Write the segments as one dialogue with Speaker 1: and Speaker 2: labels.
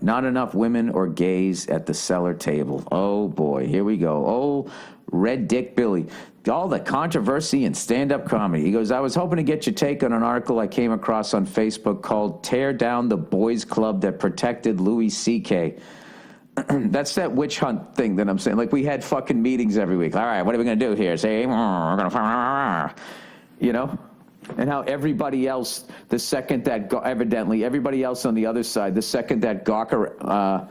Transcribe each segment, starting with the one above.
Speaker 1: Not enough women or gays at the Cellar table. Oh, boy. Here we go. Oh, Red Dick Billy. All the controversy in stand-up comedy. He goes, I was hoping to get your take on an article I came across on Facebook called Tear Down the Boys Club That Protected Louis C.K. That's that witch hunt thing that I'm saying. Like, we had fucking meetings every week. All right, what are we going to do here? Say, we're going to, you know? And how everybody else, the second that, evidently, everybody else on the other side, the second that Gawker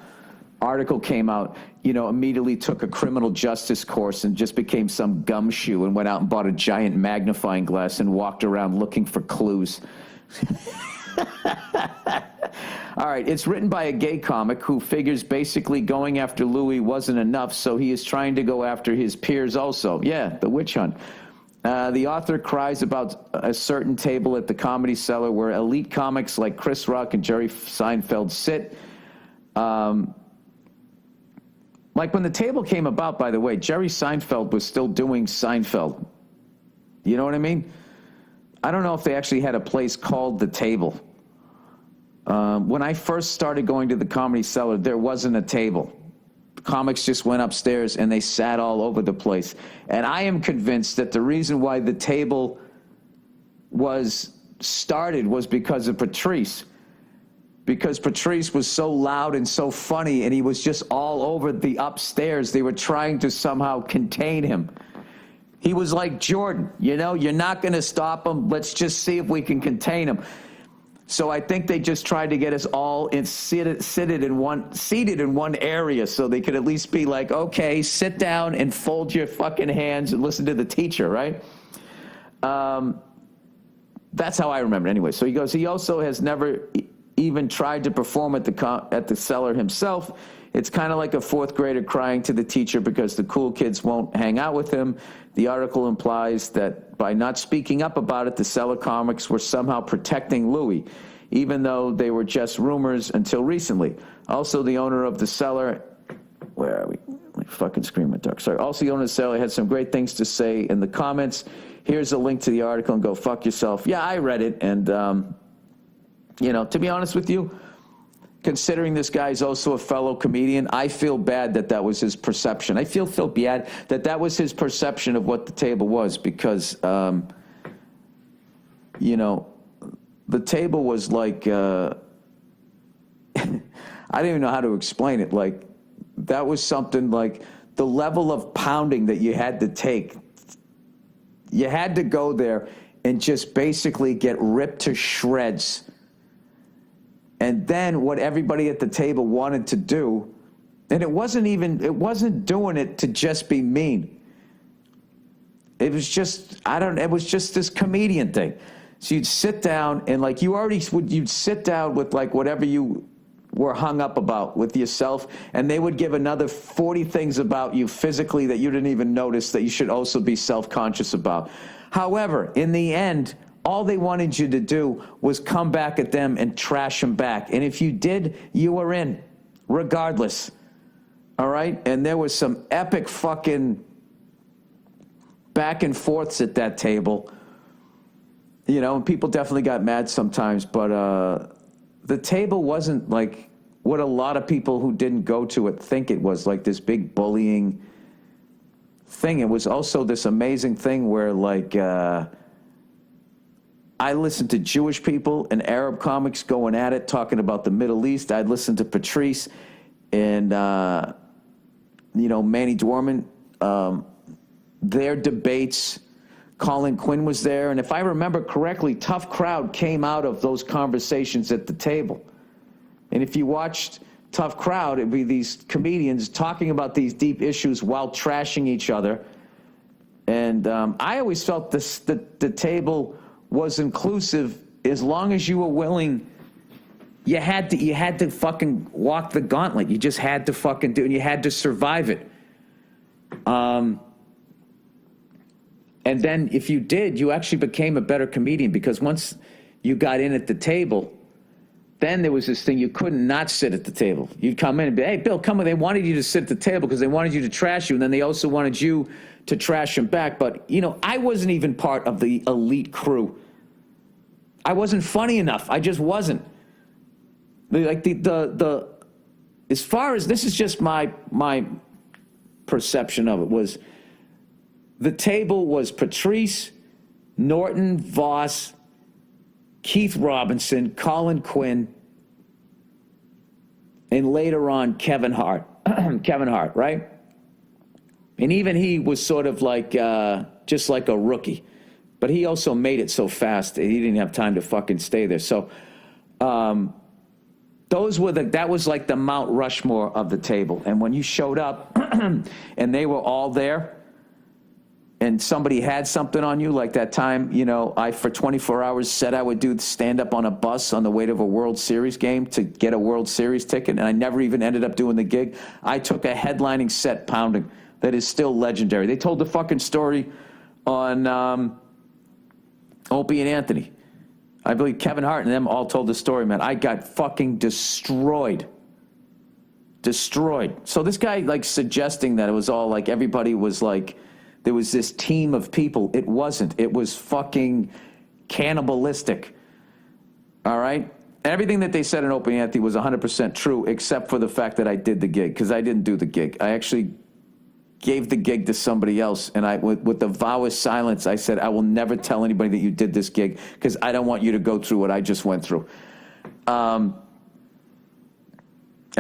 Speaker 1: article came out, you know, immediately took a criminal justice course and just became some gumshoe and went out and bought a giant magnifying glass and walked around looking for clues. All right, it's written by a gay comic who figures basically going after Louis wasn't enough, so he is trying to go after his peers also. Yeah, the witch hunt. The author cries about a certain table at the Comedy Cellar where elite comics like Chris Rock and Jerry Seinfeld sit. Like when the table came about, by the way, Jerry Seinfeld was still doing Seinfeld. You know what I mean? I don't know if they actually had a place called The Table. When I first started going to the Comedy Cellar, there wasn't a table. Comics just went upstairs and they sat all over the place. And I am convinced that the reason why the table was started was because of Patrice. Because Patrice was so loud and so funny and he was just all over the upstairs. They were trying to somehow contain him. He was like Jordan, you know, you're not going to stop him. Let's just see if we can contain him. So I think they just tried to get us all seated in one area so they could at least be like, okay, sit down and fold your fucking hands and listen to the teacher, right? That's how I remember it anyway. So he goes, he also has never even tried to perform at the Cellar himself. It's kind of like a fourth grader crying to the teacher because the cool kids won't hang out with him. The article implies that by not speaking up about it, the Cellar comics were somehow protecting Louis, even though they were just rumors until recently. Also, the owner of the Cellar, where are we? My fucking screen went dark. Sorry. Also, the owner of the Cellar had some great things to say in the comments. Here's a link to the article and go fuck yourself. Yeah, I read it, and you know, to be honest with you, considering this guy is also a fellow comedian, I feel bad that that was his perception. I feel bad that that was his perception of what the table was because, you know, the table was like, I don't even know how to explain it. Like, that was something like the level of pounding that you had to take. You had to go there and just basically get ripped to shreds. And then what everybody at the table wanted to do, and it wasn't doing it to just be mean. It was just, it was just this comedian thing. So you'd sit down and like you'd sit down with like whatever you were hung up about with yourself, and they would give another 40 things about you physically that you didn't even notice that you should also be self-conscious about. However, in the end, all they wanted you to do was come back at them and trash them back. And if you did, you were in, regardless. All right? And there was some epic fucking back and forths at that table. You know, and people definitely got mad sometimes, but the table wasn't like what a lot of people who didn't go to it think it was, like this big bullying thing. It was also this amazing thing where like, I listened to Jewish people and Arab comics going at it, talking about the Middle East. I'd listen to Patrice and, you know, Manny Dwarman, their debates. Colin Quinn was there. And if I remember correctly, Tough Crowd came out of those conversations at the table. And if you watched Tough Crowd, it'd be these comedians talking about these deep issues while trashing each other. And I always felt the table was inclusive as long as you were willing. You had to fucking walk the gauntlet. You just had to fucking do it, and you had to survive it. And then if you did, you actually became a better comedian, because once you got in at the table, then there was this thing, you couldn't not sit at the table. You'd come in and be, hey, Bill, come on. They wanted you to sit at the table because they wanted you to trash you, and then they also wanted you to trash them back. But, you know, I wasn't even part of the elite crew. I wasn't funny enough. I just wasn't. Like the as far as, this is just my perception of it, was the table was Patrice, Norton, Voss, Keith Robinson, Colin Quinn, and later on Kevin Hart. Kevin Hart, right? And even he was sort of like, just like a rookie. But he also made it so fast that he didn't have time to fucking stay there. So that was like the Mount Rushmore of the table. And when you showed up and they were all there and somebody had something on you, like that time, you know, I, for 24 hours, said I would do stand up on a bus on the way to a World Series game to get a World Series ticket, and I never even ended up doing the gig. I took a headlining set pounding that is still legendary. They told the fucking story on Opie and Anthony. I believe Kevin Hart and them all told the story, man. I got fucking destroyed. Destroyed. So this guy, like, suggesting that it was all like, everybody was like, there was this team of people. It wasn't. It was fucking cannibalistic. All right? Everything that they said in Opie and Anthony was 100% true, except for the fact that I did the gig, because I didn't do the gig. I actually gave the gig to somebody else, and I, with the vow of silence, I said, I will never tell anybody that you did this gig, because I don't want you to go through what I just went through. I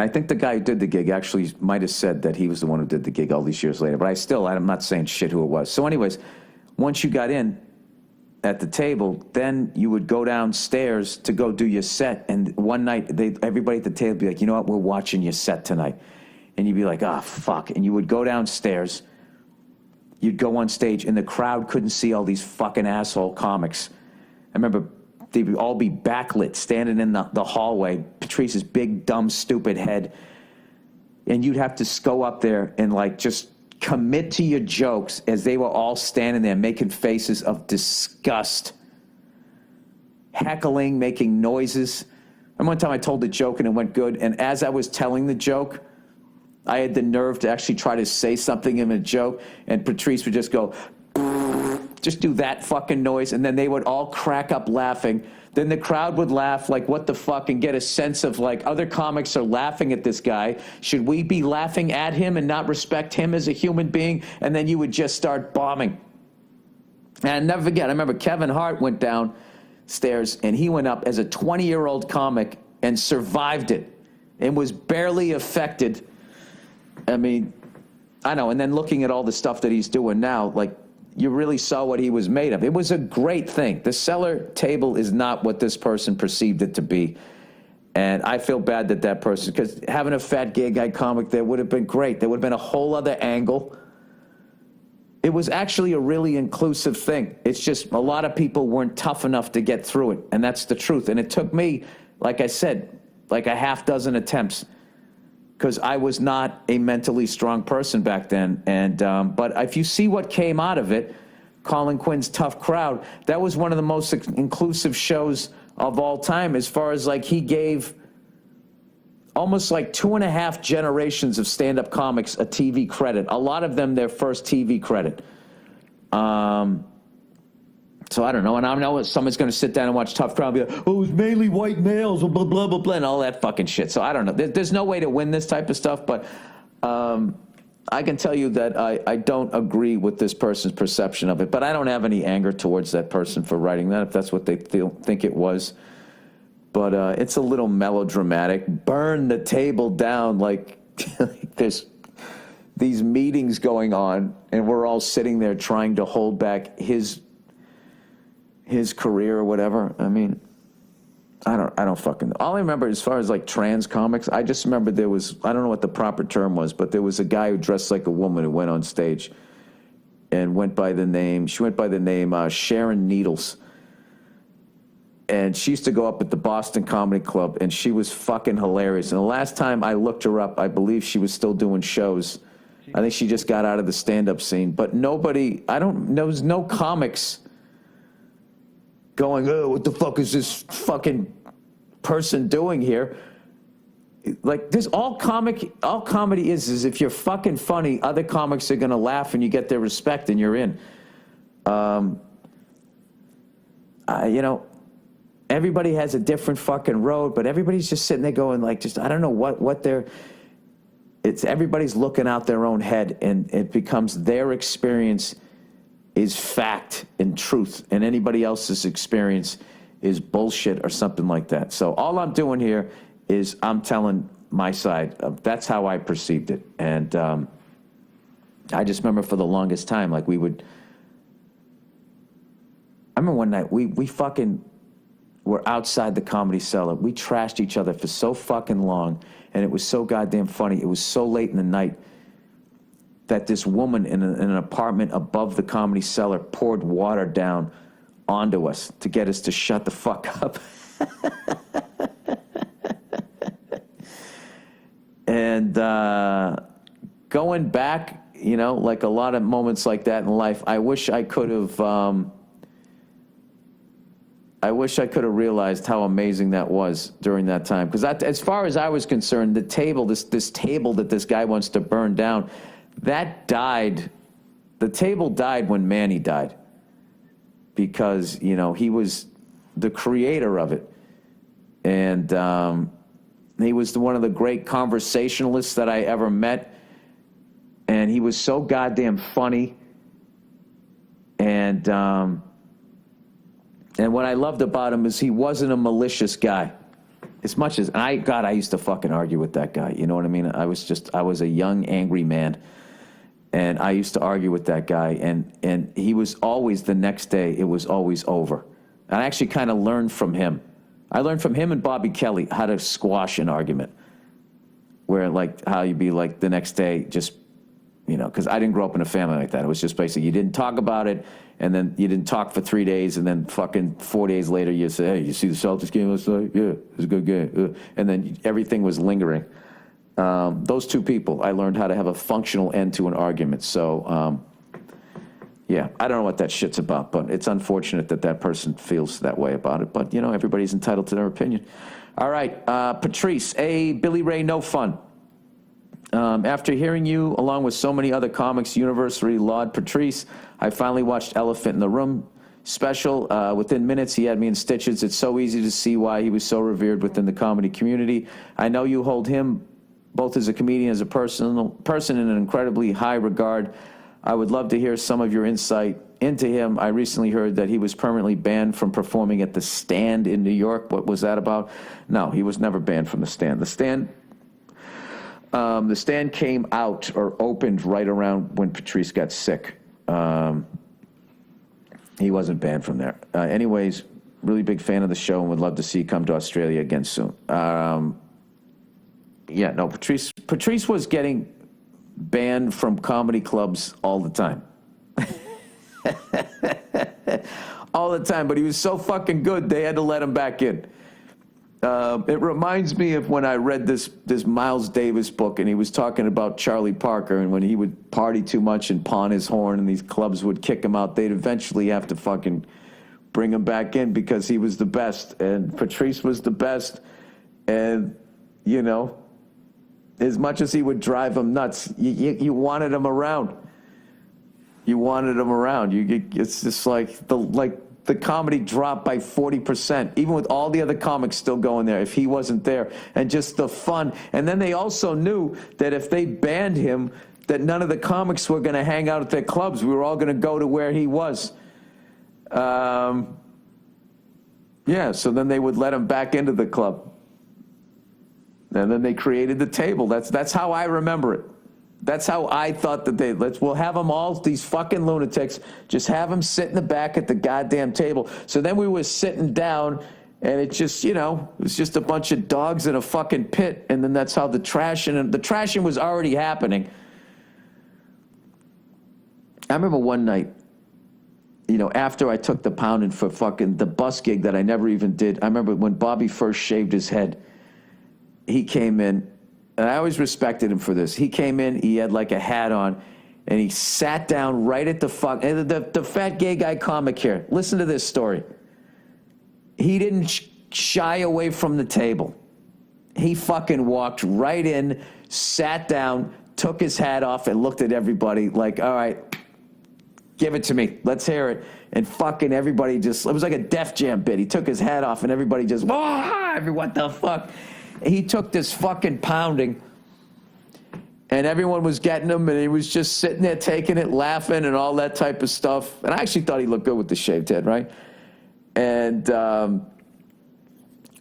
Speaker 1: think the guy who did the gig actually might have said that he was the one who did the gig all these years later, but I'm not saying shit who it was. So anyways, once you got in at the table, then you would go downstairs to go do your set, and one night, everybody at the table would be like, you know what, we're watching your set tonight. And you'd be like, oh, fuck. And you would go downstairs, you'd go on stage, and the crowd couldn't see all these fucking asshole comics. I remember they would all be backlit, standing in the hallway, Patrice's big, dumb, stupid head. And you'd have to go up there and, like, just commit to your jokes as they were all standing there making faces of disgust, heckling, making noises. And one time I told the joke and it went good, and as I was telling the joke, I had the nerve to actually try to say something in a joke, and Patrice would just go, just do that fucking noise, and then they would all crack up laughing. Then the crowd would laugh like, what the fuck, and get a sense of, like, other comics are laughing at this guy. Should we be laughing at him and not respect him as a human being? And then you would just start bombing. And I'll never forget, I remember Kevin Hart went downstairs, and he went up as a 20-year-old comic and survived it and was barely affected. I mean, I know, and then looking at all the stuff that he's doing now, like, you really saw what he was made of. It was a great thing. The Cellar table is not what this person perceived it to be. And I feel bad that person, because having a fat gay guy comic there would have been great. There would have been a whole other angle. It was actually a really inclusive thing. It's just a lot of people weren't tough enough to get through it, and that's the truth. And it took me, like I said, like a half dozen attempts, because I was not a mentally strong person back then. And but if you see what came out of it, Colin Quinn's Tough Crowd, that was one of the most inclusive shows of all time, as far as, like, he gave almost like 2.5 generations of stand-up comics a TV credit. A lot of them their first TV credit. So I don't know, and I know someone's going to sit down and watch Tough Crowd and be like, oh, it was mainly white males, blah, blah, blah, blah, and all that fucking shit. So I don't know. There's no way to win this type of stuff, but I can tell you that I don't agree with this person's perception of it, but I don't have any anger towards that person for writing that, if that's what they think it was. But it's a little melodramatic. Burn the table down, like there's these meetings going on, and we're all sitting there trying to hold back his career or whatever. I mean, I don't fucking know. All I remember as far as, like, trans comics, I just remember there was, I don't know what the proper term was, but there was a guy who dressed like a woman who went on stage and she went by the name Sharon Needles. And she used to go up at the Boston Comedy Club, and she was fucking hilarious. And the last time I looked her up, I believe she was still doing shows. I think she just got out of the stand-up scene. But there was no comics going, oh, what the fuck is this fucking person doing here? Like, there's all comedy is if you're fucking funny, other comics are gonna laugh and you get their respect and you're in. You know, everybody has a different fucking road, but everybody's just sitting there going, like, just, I don't know what they're, it's everybody's looking out their own head, and it becomes their experience is fact and truth, and anybody else's experience is bullshit or something like that. So all I'm doing here is I'm telling my side. That's how I perceived it. And I just remember for the longest time, like I remember one night we fucking were outside the Comedy Cellar. We trashed each other for so fucking long, and it was so goddamn funny. It was so late in the night that this woman in an apartment above the Comedy Cellar poured water down onto us to get us to shut the fuck up. And going back, you know, like a lot of moments like that in life, I wish I could have realized how amazing that was during that time. Because as far as I was concerned, the table, this table that this guy wants to burn down, that died. The table died when Manny died, because, you know, he was the creator of it. And he was one of the great conversationalists that I ever met. And he was so goddamn funny. And what I loved about him is he wasn't a malicious guy. As much as, I used to fucking argue with that guy. You know what I mean? I was a young, angry man. And I used to argue with that guy. And he was always, the next day, it was always over. And I actually kind of learned from him. I learned from him and Bobby Kelly how to squash an argument. Where, like, how you'd be like the next day, just, you know, because I didn't grow up in a family like that. It was just basically you didn't talk about it, and then you didn't talk for 3 days, and then fucking 4 days later you say, hey, you see the Celtics game last night? Yeah, it was a good game. And then everything was lingering. Those two people, I learned how to have a functional end to an argument. So, yeah, I don't know what that shit's about, but it's unfortunate that that person feels that way about it. But, you know, everybody's entitled to their opinion. All right, Patrice, Billy Ray, no fun. After hearing you, along with so many other comics, universally laud Patrice, I finally watched Elephant in the Room special. Within minutes, he had me in stitches. It's so easy to see why he was so revered within the comedy community. I know you hold him, both as a comedian as a person in an incredibly high regard. I would love to hear some of your insight into him. I recently heard that he was permanently banned from performing at the Stand in New York. What was that about? No, he was never banned from the Stand. The Stand came out or opened right around when Patrice got sick. He wasn't banned from there. Anyways, really big fan of the show and would love to see you come to Australia again soon. Yeah, no, Patrice was getting banned from comedy clubs all the time. All the time, but he was so fucking good, they had to let him back in. It reminds me of when I read this Miles Davis book, and he was talking about Charlie Parker, and when he would party too much and pawn his horn and these clubs would kick him out, they'd eventually have to fucking bring him back in because he was the best, and Patrice was the best. And, you know, as much as he would drive him nuts, you wanted him around. You wanted him around. It's just like the comedy dropped by 40%, even with all the other comics still going there, if he wasn't there, and just the fun. And then they also knew that if they banned him, that none of the comics were going to hang out at their clubs. We were all going to go to where he was. Yeah, so then they would let him back into the club. And then they created the table. That's how I remember it. That's how I thought that we'll have them all, these fucking lunatics, just have them sit in the back at the goddamn table. So then we were sitting down, and it just, you know, it was just a bunch of dogs in a fucking pit. And then that's how the trashing was already happening. I remember one night, you know, after I took the pounding for fucking the bus gig that I never even did. I remember when Bobby first shaved his head, he came in, and I always respected him for this. He came in, he had like a hat on, and he sat down right at the the fat gay guy comic here. Listen to this story. He didn't shy away from the table. He fucking walked right in, sat down, took his hat off, and looked at everybody like, all right, give it to me. Let's hear it. And fucking everybody just, it was like a Def Jam bit. He took his hat off, and everybody just, what the fuck? He took this fucking pounding, And everyone was getting him, and he was just sitting there taking it, laughing, and all that type of stuff. And I actually thought he looked good with the shaved head, right? And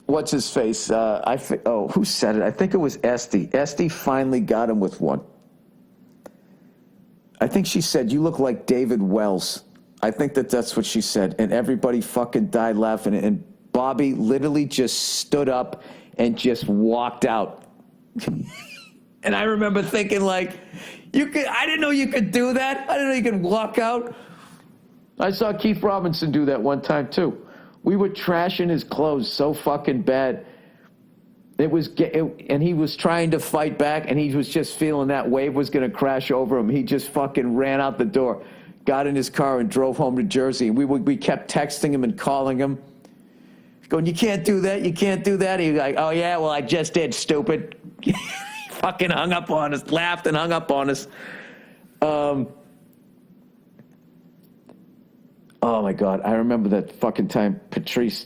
Speaker 1: what's his face? Who said it? I think it was Esty. Esty finally got him with one. I think she said, "You look like David Wells." I think that's what she said. And everybody fucking died laughing. And Bobby literally just stood up and just walked out. And I remember thinking, like, I didn't know you could do that. I didn't know you could walk out. I saw Keith Robinson do that one time, too. We were trashing his clothes so fucking bad. And he was trying to fight back, and he was just feeling that wave was going to crash over him. He just fucking ran out the door, got in his car, and drove home to Jersey. And we kept texting him and calling him, going, "You can't do that. You can't do that." He was like, "Oh, yeah, well, I just did, stupid." Fucking hung up on us, laughed and hung up on us. Oh my God, I remember that fucking time Patrice,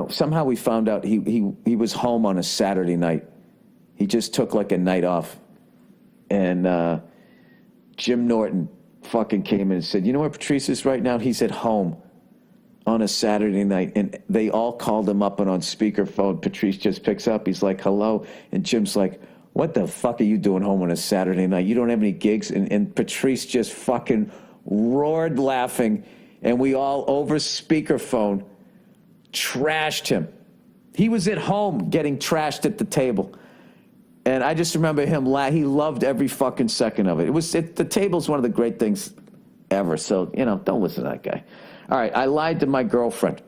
Speaker 1: somehow we found out he was home on a Saturday night. He just took like a night off. And Jim Norton fucking came in and said, "You know where Patrice is right now? He's at home on a Saturday night." And they all called him up, and on speakerphone, Patrice just picks up. He's like, "Hello." And Jim's like, "What the fuck are you doing home on a Saturday night? You don't have any gigs?" And Patrice just fucking roared laughing. And we all, over speakerphone, trashed him. He was at home getting trashed at the table. And I just remember him he loved every fucking second of it. The table's one of the great things ever. So, don't listen to that guy. All right, I lied to my girlfriend.